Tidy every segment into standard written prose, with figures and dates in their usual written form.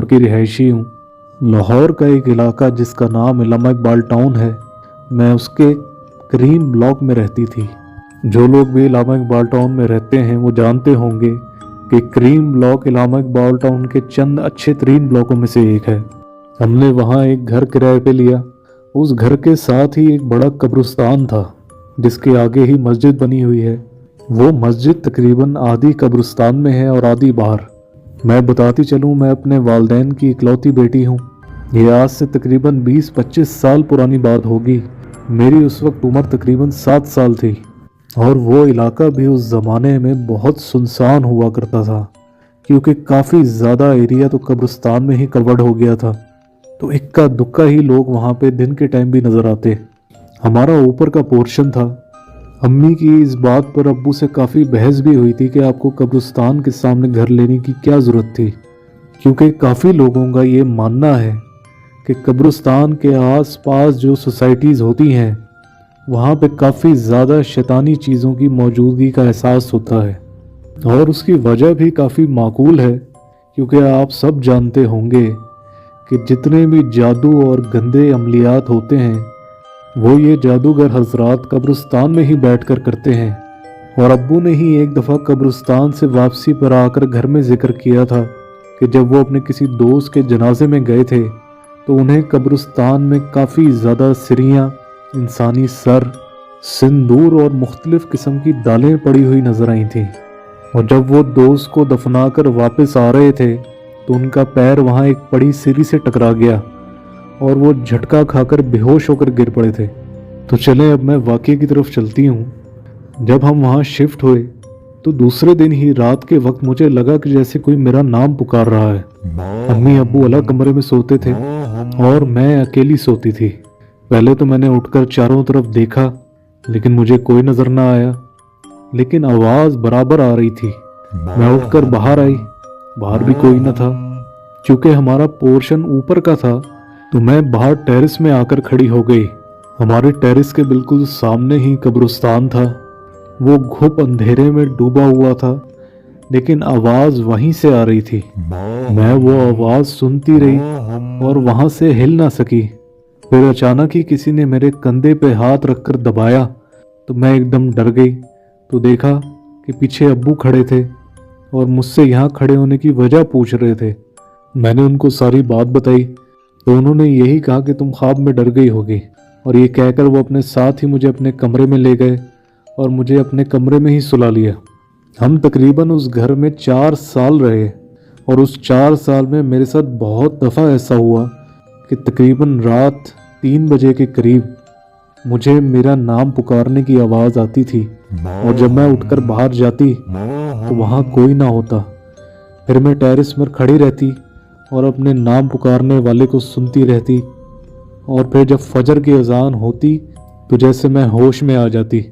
लाहौर की रिहायशी हूँ। लाहौर का एक इलाका जिसका नाम इलामा इकबाल टाउन है, मैं उसके क्रीम ब्लॉक में रहती थी। जो लोग भी इलामा इकबाल टाउन में रहते हैं वो जानते होंगे कि क्रीम ब्लॉक इलामा इकबाल टाउन के चंद अच्छे तरीन ब्लॉकों में से एक है। हमने वहाँ एक घर किराए पे लिया। उस घर के साथ ही एक बड़ा कब्रिस्तान था जिसके आगे ही मस्जिद बनी हुई है। वो मस्जिद तकरीबन आधी कब्रिस्तान में है और आधी बाहर। मैं बताती चलूँ, मैं अपने वालिदैन की इकलौती बेटी हूँ। ये आज से तकरीबन 20-25 साल पुरानी बात होगी। मेरी उस वक्त उम्र तकरीबन 7 साल थी और वो इलाका भी उस ज़माने में बहुत सुनसान हुआ करता था क्योंकि काफ़ी ज़्यादा एरिया तो कब्रिस्तान में ही कवर्ड हो गया था। तो इक्का दुक्का ही लोग वहाँ पे दिन के टाइम भी नज़र आते। हमारा ऊपर का पोर्शन था। अम्मी की इस बात पर अब्बू से काफ़ी बहस भी हुई थी कि आपको कब्रिस्तान के सामने घर लेने की क्या ज़रूरत थी, क्योंकि काफ़ी लोगों का ये मानना है कि कब्रिस्तान के आसपास जो सोसाइटीज़ होती हैं वहाँ पे काफ़ी ज़्यादा शैतानी चीज़ों की मौजूदगी का एहसास होता है। और उसकी वजह भी काफ़ी माकूल है, क्योंकि आप सब जानते होंगे कि जितने भी जादू और गंदे अमलियात होते हैं वो ये जादूगर हजरात कब्रिस्तान में ही बैठकर करते हैं। और अब्बू ने ही एक दफ़ा कब्रिस्तान से वापसी पर आकर घर में जिक्र किया था कि जब वो अपने किसी दोस्त के जनाजे में गए थे तो उन्हें कब्रिस्तान में काफ़ी ज़्यादा सिरियाँ, इंसानी सर, सिंदूर और मुख्तलिफ़ किस्म की दालें पड़ी हुई नज़र आई थीं। और जब वो दोस्त को दफनाकर वापस आ रहे थे तो उनका पैर वहाँ एक पड़ी सीढ़ी से टकरा गया और वो झटका खाकर बेहोश होकर गिर पड़े थे। तो चलें अब मैं वाक़ये की तरफ चलती हूँ। जब हम वहाँ शिफ्ट हुए तो दूसरे दिन ही रात के वक्त मुझे लगा कि जैसे कोई मेरा नाम पुकार रहा है। अम्मी अब्बू अलग कमरे में सोते थे और मैं अकेली सोती थी। पहले तो मैंने उठकर चारों तरफ देखा लेकिन मुझे कोई नज़र ना आया, लेकिन आवाज़ बराबर आ रही थी। मैं उठकर बाहर आई, बाहर भी कोई न था। चूँकि हमारा पोर्शन ऊपर का था तो मैं बाहर टेरेस में आकर खड़ी हो गई। हमारे टेरेस के बिल्कुल सामने ही कब्रिस्तान था। वो घुप अंधेरे में डूबा हुआ था, लेकिन आवाज़ वहीं से आ रही थी। मैं वो आवाज़ सुनती रही और वहाँ से हिल ना सकी। फिर अचानक ही किसी ने मेरे कंधे पे हाथ रखकर दबाया तो मैं एकदम डर गई। तो देखा कि पीछे अब्बू खड़े थे और मुझसे यहाँ खड़े होने की वजह पूछ रहे थे। मैंने उनको सारी बात बताई तो उन्होंने यही कहा कि तुम ख्वाब में डर गई होगी, और ये कहकर वो अपने साथ ही मुझे अपने कमरे में ले गए और मुझे अपने कमरे में ही सुला लिया। हम तकरीबन उस घर में 4 साल रहे और उस 4 साल में मेरे साथ बहुत दफ़ा ऐसा हुआ कि तकरीबन रात 3 बजे के करीब मुझे मेरा नाम पुकारने की आवाज़ आती थी और जब मैं उठकर बाहर जाती तो वहाँ कोई ना होता। फिर मैं टेरेस पर खड़ी रहती और अपने नाम पुकारने वाले को सुनती रहती, और फिर जब फजर की अजान होती तो जैसे मैं होश में आ जाती।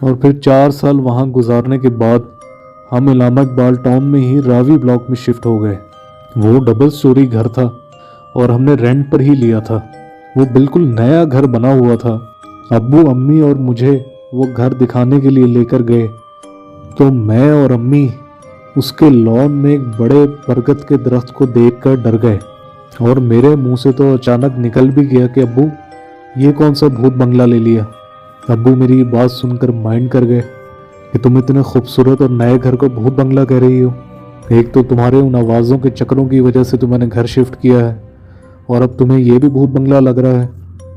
और फिर 4 साल वहाँ गुजारने के बाद हम इलामा इकबाल टाउन में ही रावी ब्लॉक में शिफ्ट हो गए। वो डबल स्टोरी घर था और हमने रेंट पर ही लिया था। वो बिल्कुल नया घर बना हुआ था। अब्बू, अम्मी और मुझे वो घर दिखाने के लिए लेकर गए तो मैं और अम्मी उसके लॉन में एक बड़े बरगद के दरख्त को देखकर डर गए और मेरे मुंह से तो अचानक निकल भी गया कि अब्बू, ये कौन सा भूत बंगला ले लिया। अब्बू मेरी बात सुनकर माइंड कर गए कि तुम इतने खूबसूरत और नए घर को भूत बंगला कह रही हो। एक तो तुम्हारे उन आवाज़ों के चक्करों की वजह से तो मैंने घर शिफ्ट किया है और अब तुम्हें ये भी भूत बंगला लग रहा है।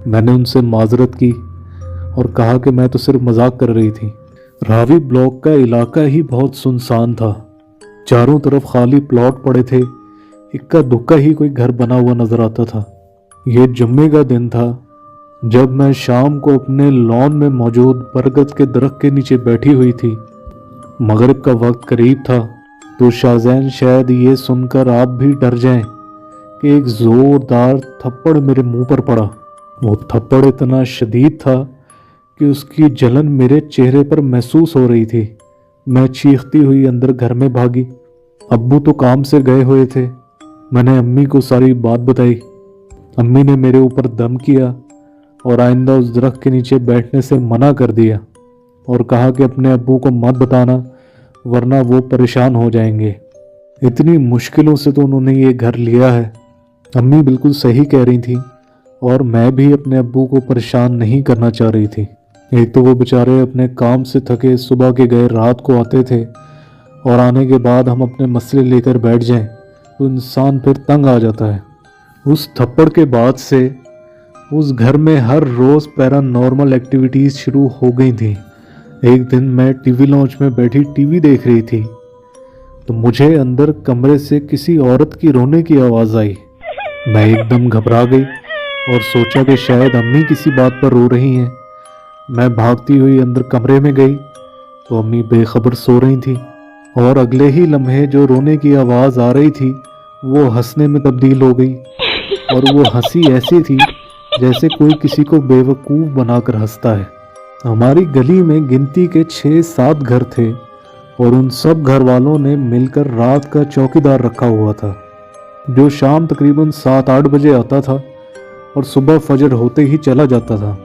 मैंने उनसे माजरत की और कहा कि मैं तो सिर्फ मजाक कर रही थी। रावी ब्लॉक का इलाका ही बहुत सुनसान था। चारों तरफ खाली प्लॉट पड़े थे, इक्का दुक्का ही कोई घर बना हुआ नजर आता था। ये जुम्मे का दिन था जब मैं शाम को अपने लॉन में मौजूद बरगद के दरख्त के नीचे बैठी हुई थी। मगरिब का वक्त करीब था तो शाहजैन शायद ये सुनकर आप भी डर जाएं कि एक ज़ोरदार थप्पड़ मेरे मुंह पर पड़ा। वो थप्पड़ इतना शदीद था कि उसकी जलन मेरे चेहरे पर महसूस हो रही थी। मैं चीखती हुई अंदर घर में भागी। अब्बू तो काम से गए हुए थे। मैंने अम्मी को सारी बात बताई। अम्मी ने मेरे ऊपर दम किया और आइंदा उस दरख्त के नीचे बैठने से मना कर दिया और कहा कि अपने अब्बू को मत बताना वरना वो परेशान हो जाएंगे। इतनी मुश्किलों से तो उन्होंने ये घर लिया है। अम्मी बिल्कुल सही कह रही थी और मैं भी अपने अब्बू को परेशान नहीं करना चाह रही थी। एक तो वो बेचारे अपने काम से थके सुबह के गए रात को आते थे और आने के बाद हम अपने मसले लेकर बैठ जाएं तो इंसान फिर तंग आ जाता है। उस थप्पड़ के बाद से उस घर में हर रोज़ पैरानॉर्मल एक्टिविटीज़ शुरू हो गई थी। एक दिन मैं टीवी लॉन्च में बैठी टीवी देख रही थी तो मुझे अंदर कमरे से किसी औरत की रोने की आवाज़ आई। मैं एकदम घबरा गई और सोचा कि शायद अम्मी किसी बात पर रो रही हैं। मैं भागती हुई अंदर कमरे में गई तो अम्मी बेखबर सो रही थी और अगले ही लम्हे जो रोने की आवाज़ आ रही थी वो हंसने में तब्दील हो गई। और वो हंसी ऐसी थी जैसे कोई किसी को बेवकूफ़ बनाकर हंसता है। हमारी गली में गिनती के 6-7 घर थे और उन सब घर वालों ने मिलकर रात का चौकीदार रखा हुआ था, जो शाम तकरीबन 7-8 बजे आता था और सुबह फजर होते ही चला जाता था।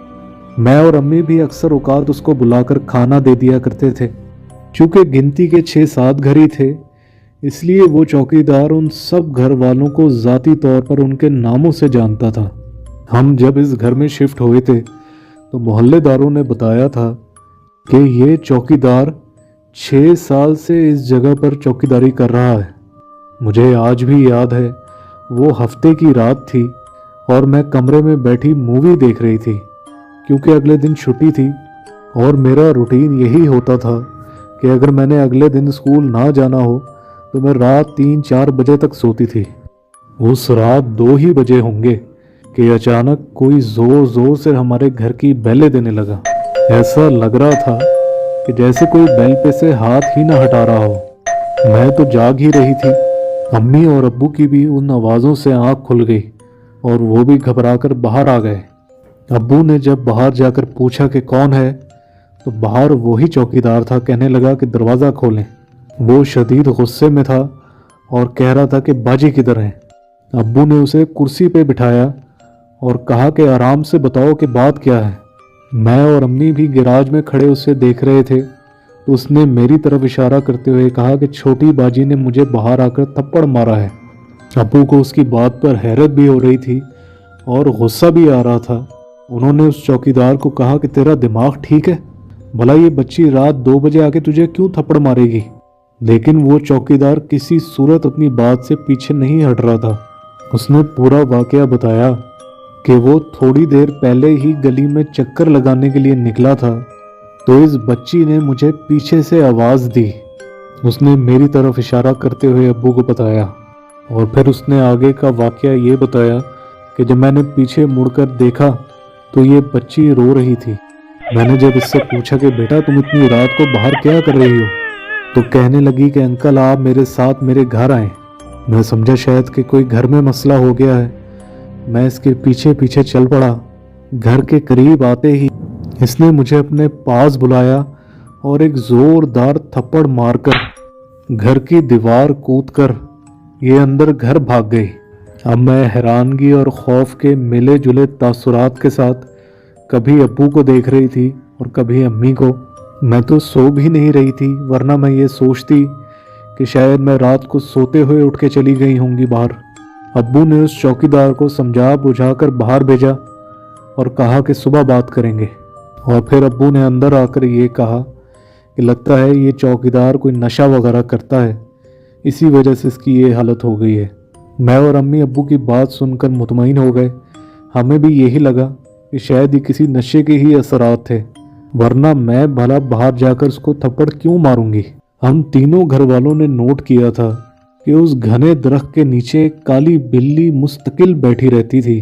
मैं और अम्मी भी अक्सर औकात उसको बुलाकर खाना दे दिया करते थे। चूँकि गिनती के 6-7 घर ही थे, इसलिए वो चौकीदार उन सब घर वालों को ज़ाती तौर पर उनके नामों से जानता था। हम जब इस घर में शिफ्ट हुए थे तो मोहल्लेदारों ने बताया था कि ये चौकीदार 6 साल से इस जगह पर चौकीदारी कर रहा है। मुझे आज भी याद है, वो हफ्ते की रात थी और मैं कमरे में बैठी मूवी देख रही थी क्योंकि अगले दिन छुट्टी थी और मेरा रूटीन यही होता था कि अगर मैंने अगले दिन स्कूल ना जाना हो तो मैं रात 3-4 बजे तक सोती थी। उस रात 2 ही बजे होंगे कि अचानक कोई जोर जोर से हमारे घर की बेलें देने लगा। ऐसा लग रहा था कि जैसे कोई बेल पे से हाथ ही ना हटा रहा हो। मैं तो जाग ही रही थी। अम्मी और अब्बू की भी उन आवाज़ों से आंख खुल गई और वो भी घबराकर बाहर आ गए। अब्बू ने जब बाहर जाकर पूछा कि कौन है तो बाहर वही चौकीदार था। कहने लगा कि दरवाज़ा खोलें। वो शदीद गुस्से में था और कह रहा था कि बाजी किधर है। अब्बू ने उसे कुर्सी पे बिठाया और कहा कि आराम से बताओ कि बात क्या है। मैं और अम्मी भी गैराज में खड़े उसे देख रहे थे तो उसने मेरी तरफ इशारा करते हुए कहा कि छोटी बाजी ने मुझे बाहर आकर थप्पड़ मारा है। अब्बू को उसकी बात पर हैरत भी हो रही थी और गुस्सा भी आ रहा था। उन्होंने उस चौकीदार को कहा कि तेरा दिमाग ठीक है? भला ये बच्ची रात 2 बजे आके तुझे क्यों थप्पड़ मारेगी? लेकिन वो चौकीदार किसी सूरत अपनी बात से पीछे नहीं हट रहा था। उसने पूरा वाकया बताया कि वो थोड़ी देर पहले ही गली में चक्कर लगाने के लिए निकला था तो इस बच्ची ने मुझे पीछे से आवाज़ दी। उसने मेरी तरफ इशारा करते हुए अब्बू को बताया और फिर उसने आगे का वाकया ये बताया कि जब मैंने पीछे मुड़कर देखा तो ये बच्ची रो रही थी। मैंने जब इससे पूछा कि बेटा तुम इतनी रात को बाहर क्या कर रही हो तो कहने लगी कि अंकल आप मेरे साथ मेरे घर आए। मैं समझा शायद कि कोई घर में मसला हो गया है। मैं इसके पीछे पीछे चल पड़ा। घर के करीब आते ही इसने मुझे अपने पास बुलाया और एक ज़ोरदार थप्पड़ मारकर घर की दीवार कूदकर ये अंदर घर भाग गई। अब मैं हैरानगी और खौफ के मिले जुले तासुरात के साथ कभी अब्बू को देख रही थी और कभी अम्मी को। मैं तो सो भी नहीं रही थी, वरना मैं ये सोचती कि शायद मैं रात को सोते हुए उठ के चली गई होंगी बाहर। अब्बू ने उस चौकीदार को समझा बुझाकर बाहर भेजा और कहा कि सुबह बात करेंगे। और फिर अब्बू ने अंदर आकर ये कहा कि लगता है ये चौकीदार कोई नशा वगैरह करता है, इसी वजह से इसकी ये हालत हो गई है। मैं और अम्मी अब्बू की बात सुनकर मुतमईन हो गए। हमें भी यही लगा कि शायद ये किसी नशे के ही असरात थे, वरना मैं भला बाहर जाकर उसको थप्पड़ क्यों मारूंगी। हम तीनों घर वालों ने नोट किया था कि उस घने दरख्त के नीचे एक काली बिल्ली मुस्तकिल बैठी रहती थी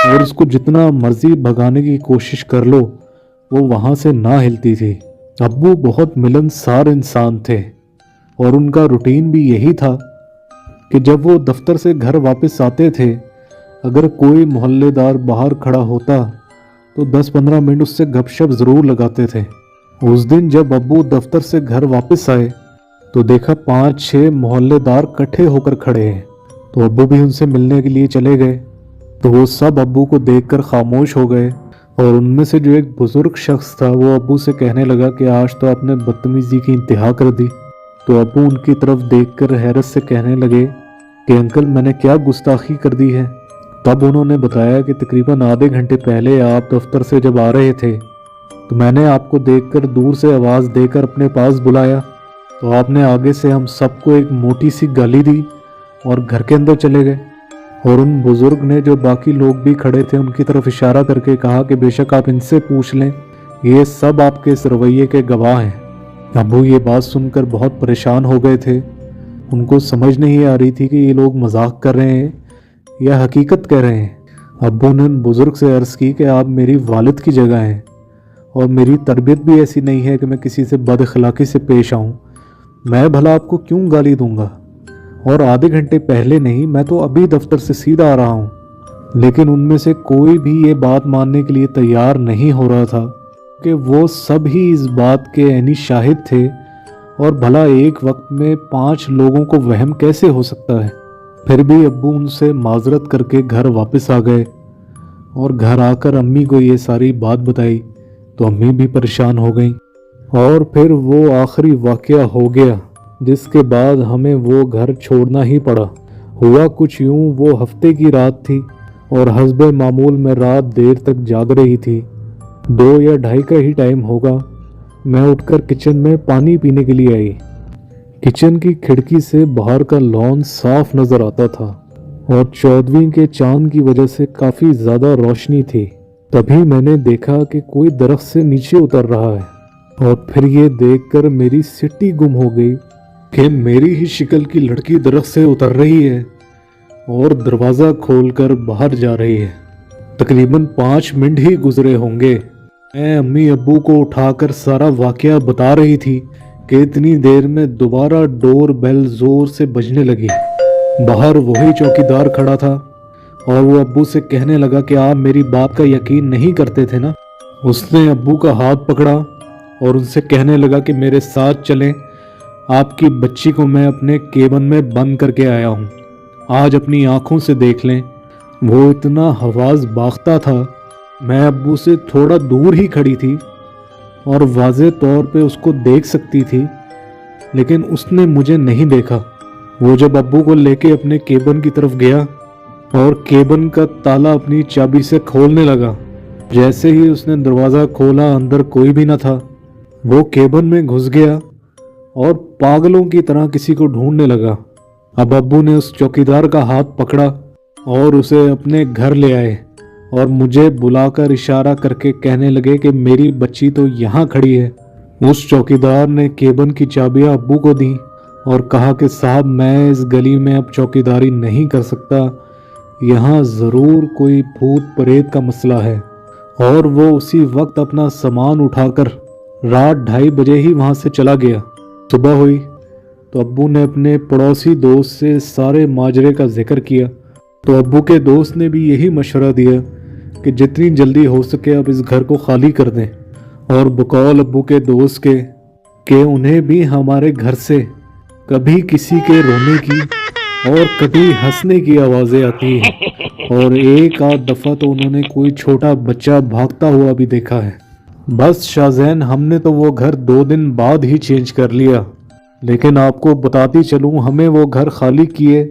और उसको जितना मर्जी भगाने की कोशिश कर लो वो वहाँ से ना हिलती थी। अब्बू बहुत मिलनसार इंसान थे और उनका रूटीन भी यही था कि जब वो दफ्तर से घर वापस आते थे, अगर कोई मोहल्लेदार बाहर खड़ा होता तो 10-15 मिनट उससे गपशप ज़रूर लगाते थे। उस दिन जब अब्बू दफ्तर से घर वापस आए तो देखा 5-6 मोहल्लेदार इकट्ठे होकर खड़े हैं। तो अब्बू भी उनसे मिलने के लिए चले गए तो वो सब अब्बू को देखकर खामोश हो गए और उनमें से जो एक बुजुर्ग शख्स था वो अब्बू से कहने लगा कि आज तो आपने बदतमीज़ी की इंतहा कर दी। تو ابو उनकी तरफ देखकर हैरत से कहने लगे कि अंकल मैंने क्या गुस्ताखी कर दी है। तब उन्होंने बताया कि तकरीबन आधे घंटे पहले आप दफ्तर से जब आ रहे थे तो मैंने आपको देखकर दूर से आवाज़ देकर अपने पास बुलाया, तो आपने आगे से हम सबको एक मोटी सी गाली दी और घर के अंदर चले गए। और उन बुज़ुर्ग ने जो बाकी लोग भी खड़े थे उनकी तरफ इशारा करके कहा कि बेशक आप इनसे पूछ लें, ये सब आपके इस रवैये के गवाह हैं। अबू ये बात सुनकर बहुत परेशान हो गए थे। उनको समझ नहीं आ रही थी कि ये लोग मजाक कर रहे हैं या हकीकत कह रहे हैं। अब्बू ने उन बुज़ुर्ग से अर्ज़ की कि आप मेरी वालिद की जगह हैं और मेरी तरबियत भी ऐसी नहीं है कि मैं किसी से बद अखलाक़ी से पेश आऊँ। मैं भला आपको क्यों गाली दूंगा, और आधे घंटे पहले नहीं, मैं तो अभी दफ्तर से सीधा आ रहा हूँ। लेकिन उनमें से कोई भी ये बात मानने के लिए तैयार नहीं हो रहा था कि वो सब ही इस बात के ऐनी शाहिद थे, और भला एक वक्त में 5 लोगों को वहम कैसे हो सकता है। फिर भी अब्बू उनसे माजरत करके घर वापस आ गए और घर आकर अम्मी को ये सारी बात बताई तो अम्मी भी परेशान हो गईं। और फिर वो आखिरी वाक़या हो गया जिसके बाद हमें वो घर छोड़ना ही पड़ा। हुआ कुछ यूँ, वो हफ्ते की रात थी और हस्बे मामूल में रात देर तक जाग रही थी। 2 या 2:30 का ही टाइम होगा। मैं उठकर किचन में पानी पीने के लिए आई। किचन की खिड़की से बाहर का लॉन साफ नज़र आता था और 14वीं के चांद की वजह से काफ़ी ज़्यादा रोशनी थी। तभी मैंने देखा कि कोई दरख्त से नीचे उतर रहा है, और फिर ये देखकर मेरी सिट्टी गुम हो गई कि मेरी ही शक्ल की लड़की दरख्त से उतर रही है और दरवाज़ा खोलकर बाहर जा रही है। तकरीबन 5 मिनट ही गुजरे होंगे। मैं अम्मी अब्बू को उठाकर सारा वाक़या बता रही थी कि इतनी देर में दोबारा डोर बेल ज़ोर से बजने लगी। बाहर वही चौकीदार खड़ा था और वो अब्बू से कहने लगा कि आप मेरी बात का यकीन नहीं करते थे ना। उसने अब्बू का हाथ पकड़ा और उनसे कहने लगा कि मेरे साथ चलें, आपकी बच्ची को मैं अपने केबिन में बंद करके आया हूँ, आज अपनी आँखों से देख लें। वो इतना हवास बाख्ता था, मैं अब्बू से थोड़ा दूर ही खड़ी थी और वाज़े तौर पे उसको देख सकती थी, लेकिन उसने मुझे नहीं देखा। वो जब अब्बू को लेके अपने केबिन की तरफ गया और केबिन का ताला अपनी चाबी से खोलने लगा, जैसे ही उसने दरवाज़ा खोला अंदर कोई भी न था। वो केबिन में घुस गया और पागलों की तरह किसी को ढूंढने लगा। अब अब्बू ने उस चौकीदार का हाथ पकड़ा और उसे अपने घर ले आए और मुझे बुलाकर इशारा करके कहने लगे कि मेरी बच्ची तो यहाँ खड़ी है। उस चौकीदार ने केबिन की चाबियाँ अब्बू को दी और कहा कि साहब मैं इस गली में अब चौकीदारी नहीं कर सकता, यहाँ ज़रूर कोई भूत प्रेत का मसला है। और वो उसी वक्त अपना सामान उठाकर रात 2:30 बजे ही वहाँ से चला गया। सुबह हुई तो अब्बू ने अपने पड़ोसी दोस्त से सारे माजरे का जिक्र किया, तो अब्बू के दोस्त ने भी यही मशवरा दिया कि जितनी जल्दी हो सके अब इस घर को खाली कर दें। और बकौल अब्बू के दोस्त के कि उन्हें भी हमारे घर से कभी किसी के रोने की और कभी हंसने की आवाज़ें आती हैं, और एक आध दफ़ा तो उन्होंने कोई छोटा बच्चा भागता हुआ भी देखा है। बस शाहज़ैन, हमने तो वो घर 2 दिन बाद ही चेंज कर लिया, लेकिन आपको बताती चलूँ हमें वो घर खाली किए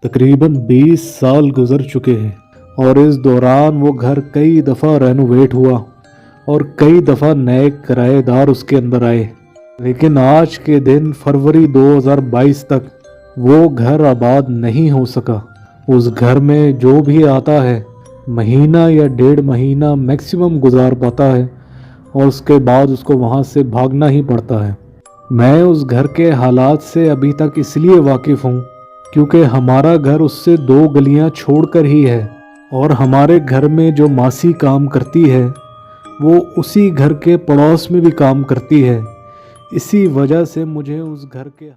तकरीबन 20 साल गुजर चुके हैं, और इस दौरान वो घर कई दफ़ा रेनोवेट हुआ और कई दफ़ा नए किराएदार उसके अंदर आए। लेकिन आज के दिन फरवरी 2022 तक वो घर आबाद नहीं हो सका। उस घर में जो भी आता है महीना या 1.5 महीना मैक्सिमम गुजार पाता है, और उसके बाद उसको वहाँ से भागना ही पड़ता है। मैं उस घर के हालात से अभी तक इसलिए वाकिफ़ हूँ क्योंकि हमारा घर उससे 2 गलियाँ छोड़कर ही है, और हमारे घर में जो मासी काम करती है वो उसी घर के पड़ोस में भी काम करती है। इसी वजह से मुझे उस घर के